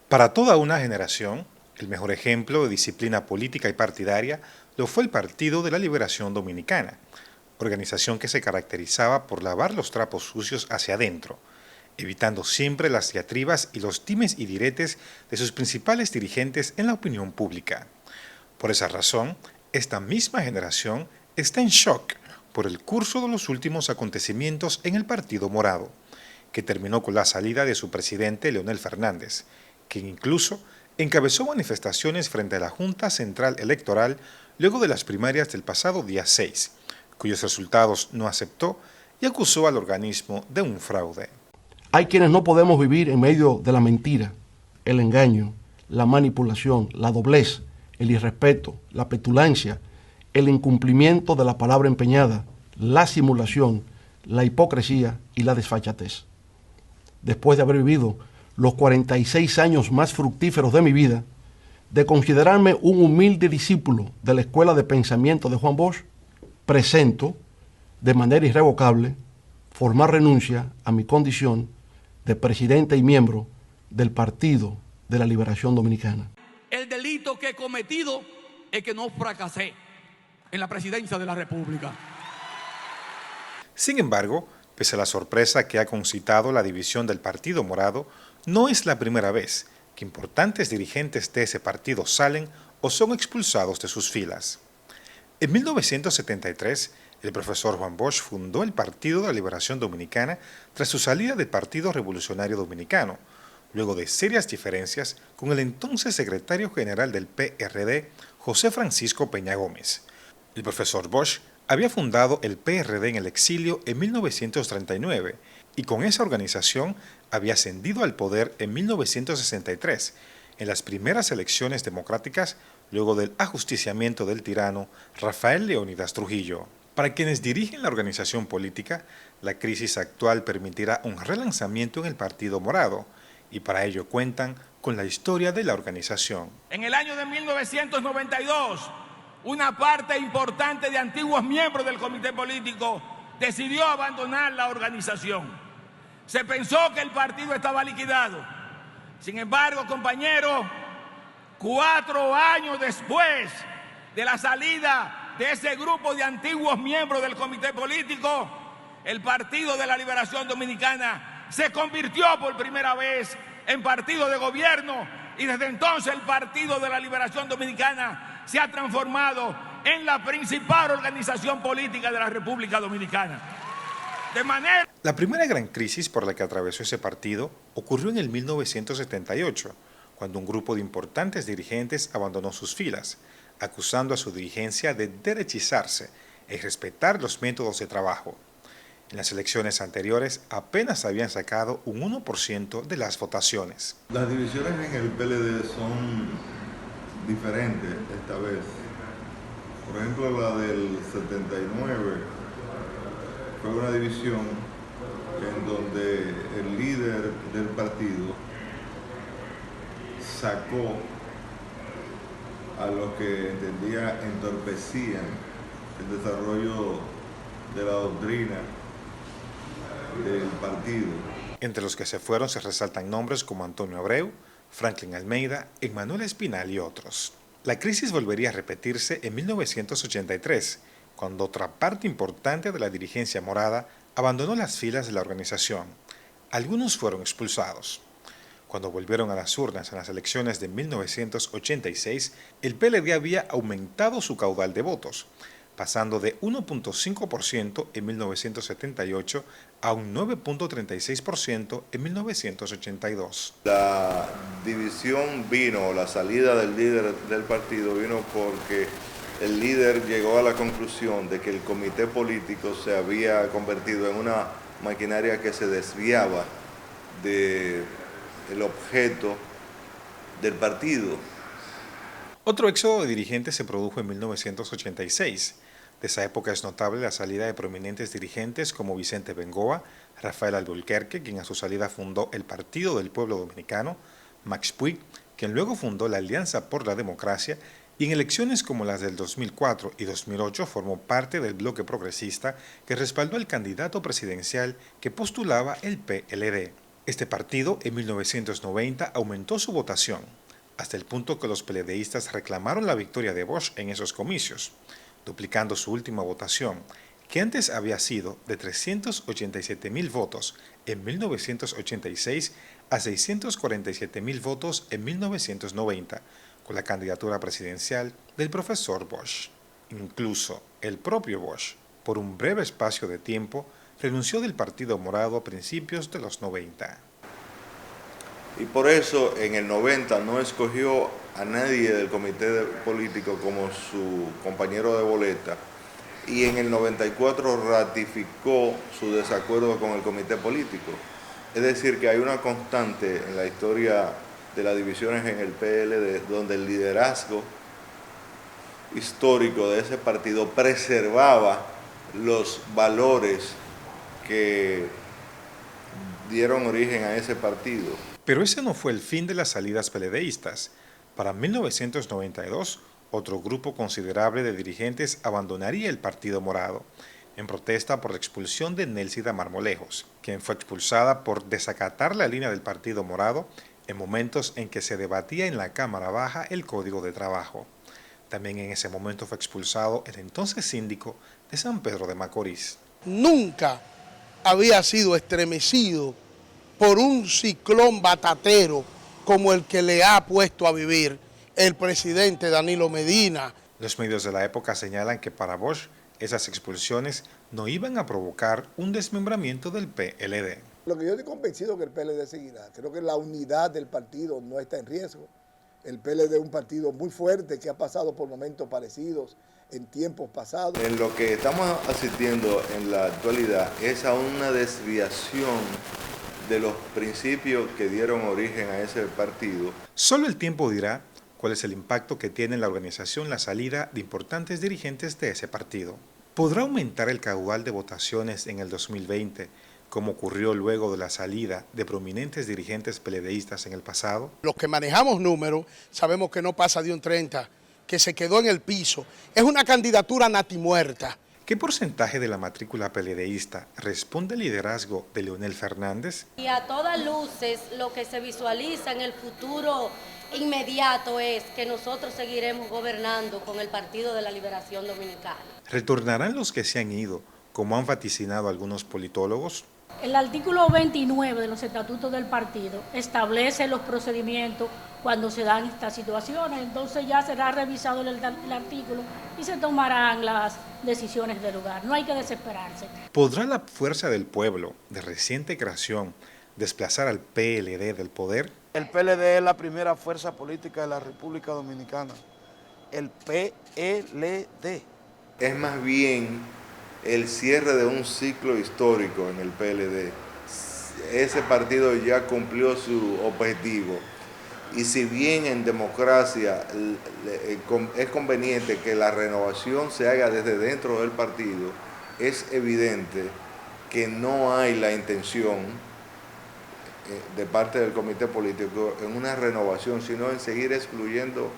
Para toda una generación, el mejor ejemplo de disciplina política y partidaria lo fue el Partido de la Liberación Dominicana, organización que se caracterizaba por lavar los trapos sucios hacia adentro, evitando siempre las diatribas y los dimes y diretes de sus principales dirigentes en la opinión pública. Por esa razón, esta misma generación está en shock por el curso de los últimos acontecimientos en el Partido Morado, que terminó con la salida de su presidente Leonel Fernández, quien incluso encabezó manifestaciones frente a la Junta Central Electoral luego de las primarias del pasado día 6, cuyos resultados no aceptó y acusó al organismo de un fraude. Hay quienes no podemos vivir en medio de la mentira, el engaño, la manipulación, la doblez, el irrespeto, la petulancia, el incumplimiento de la palabra empeñada, la simulación, la hipocresía y la desfachatez. Después de haber vivido los 46 años más fructíferos de mi vida, de considerarme un humilde discípulo de la Escuela de Pensamiento de Juan Bosch, presento, de manera irrevocable, formar renuncia a mi condición de presidente y miembro del Partido de la Liberación Dominicana. El delito que he cometido es que no fracasé en la presidencia de la República. Sin embargo, pese a la sorpresa que ha concitado la división del Partido Morado, no es la primera vez que importantes dirigentes de ese partido salen o son expulsados de sus filas. En 1973, el profesor Juan Bosch fundó el Partido de la Liberación Dominicana tras su salida del Partido Revolucionario Dominicano, luego de serias diferencias con el entonces secretario general del PRD, José Francisco Peña Gómez. El profesor Bosch había fundado el PRD en el exilio en 1939 y con esa organización había ascendido al poder en 1963, en las primeras elecciones democráticas luego del ajusticiamiento del tirano Rafael Leónidas Trujillo. Para quienes dirigen la organización política, la crisis actual permitirá un relanzamiento en el Partido Morado y para ello cuentan con la historia de la organización. En el año de 1992, una parte importante de antiguos miembros del comité político decidió abandonar la organización. Se pensó que el partido estaba liquidado. Sin embargo, compañeros, 4 años después de la salida de ese grupo de antiguos miembros del comité político, el Partido de la Liberación Dominicana se convirtió por primera vez en partido de gobierno y desde entonces el Partido de la Liberación Dominicana se ha transformado en la principal organización política de la República Dominicana. La primera gran crisis por la que atravesó ese partido ocurrió en el 1978, cuando un grupo de importantes dirigentes abandonó sus filas, acusando a su dirigencia de derechizarse e irrespetar los métodos de trabajo. En las elecciones anteriores apenas habían sacado un 1% de las votaciones. Las divisiones en el PLD son diferentes esta vez. Por ejemplo, la del 79 fue una división en donde el líder del partido sacó a los que entendía entorpecían el desarrollo de la doctrina del partido. Entre los que se fueron se resaltan nombres como Antonio Abreu, Franklin Almeida, Emmanuel Espinal y otros. La crisis volvería a repetirse en 1983, cuando otra parte importante de la dirigencia morada abandonó las filas de la organización. Algunos fueron expulsados. Cuando volvieron a las urnas en las elecciones de 1986, el PLD había aumentado su caudal de votos, pasando de 1.5% en 1978 a un 9.36% en 1982. La división vino, la salida del líder del partido vino porque el líder llegó a la conclusión de que el comité político se había convertido en una maquinaria que se desviaba del objeto del partido. Otro éxodo de dirigentes se produjo en 1986. De esa época es notable la salida de prominentes dirigentes como Vicente Bengoa, Rafael Alburquerque, quien a su salida fundó el Partido del Pueblo Dominicano, Max Puig, quien luego fundó la Alianza por la Democracia, y en elecciones como las del 2004 y 2008 formó parte del bloque progresista que respaldó al candidato presidencial que postulaba el PLD. Este partido en 1990 aumentó su votación, hasta el punto que los PLDistas reclamaron la victoria de Bosch en esos comicios, duplicando su última votación, que antes había sido de 387.000 votos en 1986 a 647.000 votos en 1990, con la candidatura presidencial del profesor Bosch. Incluso el propio Bosch, por un breve espacio de tiempo, renunció del Partido Morado a principios de los 90. Y por eso en el 90 no escogió a nadie del comité político como su compañero de boleta, y en el 94 ratificó su desacuerdo con el comité político. Es decir, que hay una constante en la historia de las divisiones en el PLD, donde el liderazgo histórico de ese partido preservaba los valores que dieron origen a ese partido. Pero ese no fue el fin de las salidas PLDistas. Para 1992, otro grupo considerable de dirigentes abandonaría el Partido Morado, en protesta por la expulsión de Nélcida Marmolejos, quien fue expulsada por desacatar la línea del Partido Morado en momentos en que se debatía en la Cámara Baja el Código de Trabajo. También en ese momento fue expulsado el entonces síndico de San Pedro de Macorís. Nunca había sido estremecido por un ciclón batatero como el que le ha puesto a vivir el presidente Danilo Medina. Los medios de la época señalan que para Bosch esas expulsiones no iban a provocar un desmembramiento del PLD. Lo que yo estoy convencido que el PLD seguirá. Creo que la unidad del partido no está en riesgo. El PLD es un partido muy fuerte que ha pasado por momentos parecidos en tiempos pasados. En lo que estamos asistiendo en la actualidad es a una desviación de los principios que dieron origen a ese partido. Solo el tiempo dirá cuál es el impacto que tiene en la organización la salida de importantes dirigentes de ese partido. ¿Podrá aumentar el caudal de votaciones en el 2020, como ocurrió luego de la salida de prominentes dirigentes PLDistas en el pasado? Los que manejamos números sabemos que no pasa de un 30, que se quedó en el piso. Es una candidatura natimuerta. ¿Qué porcentaje de la matrícula PLDista responde al liderazgo de Leonel Fernández? Y a todas luces lo que se visualiza en el futuro inmediato es que nosotros seguiremos gobernando con el Partido de la Liberación Dominicana. ¿Retornarán los que se han ido, como han vaticinado algunos politólogos? El artículo 29 de los estatutos del partido establece los procedimientos cuando se dan estas situaciones, entonces ya será revisado el artículo y se tomarán las decisiones del lugar. No hay que desesperarse. ¿Podrá la fuerza del pueblo, de reciente creación, desplazar al PLD del poder? El PLD es la primera fuerza política de la República Dominicana. El PLD. Es más bien el cierre de un ciclo histórico en el PLD. Ese partido ya cumplió su objetivo. Y si bien en democracia es conveniente que la renovación se haga desde dentro del partido, es evidente que no hay la intención de parte del comité político en una renovación, sino en seguir excluyendo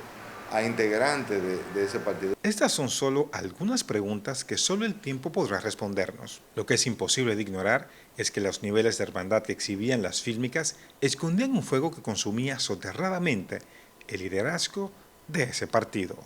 a integrantes de ese partido. Estas son solo algunas preguntas que solo el tiempo podrá respondernos. Lo que es imposible de ignorar es que los niveles de hermandad que exhibían las fílmicas escondían un fuego que consumía soterradamente el liderazgo de ese partido.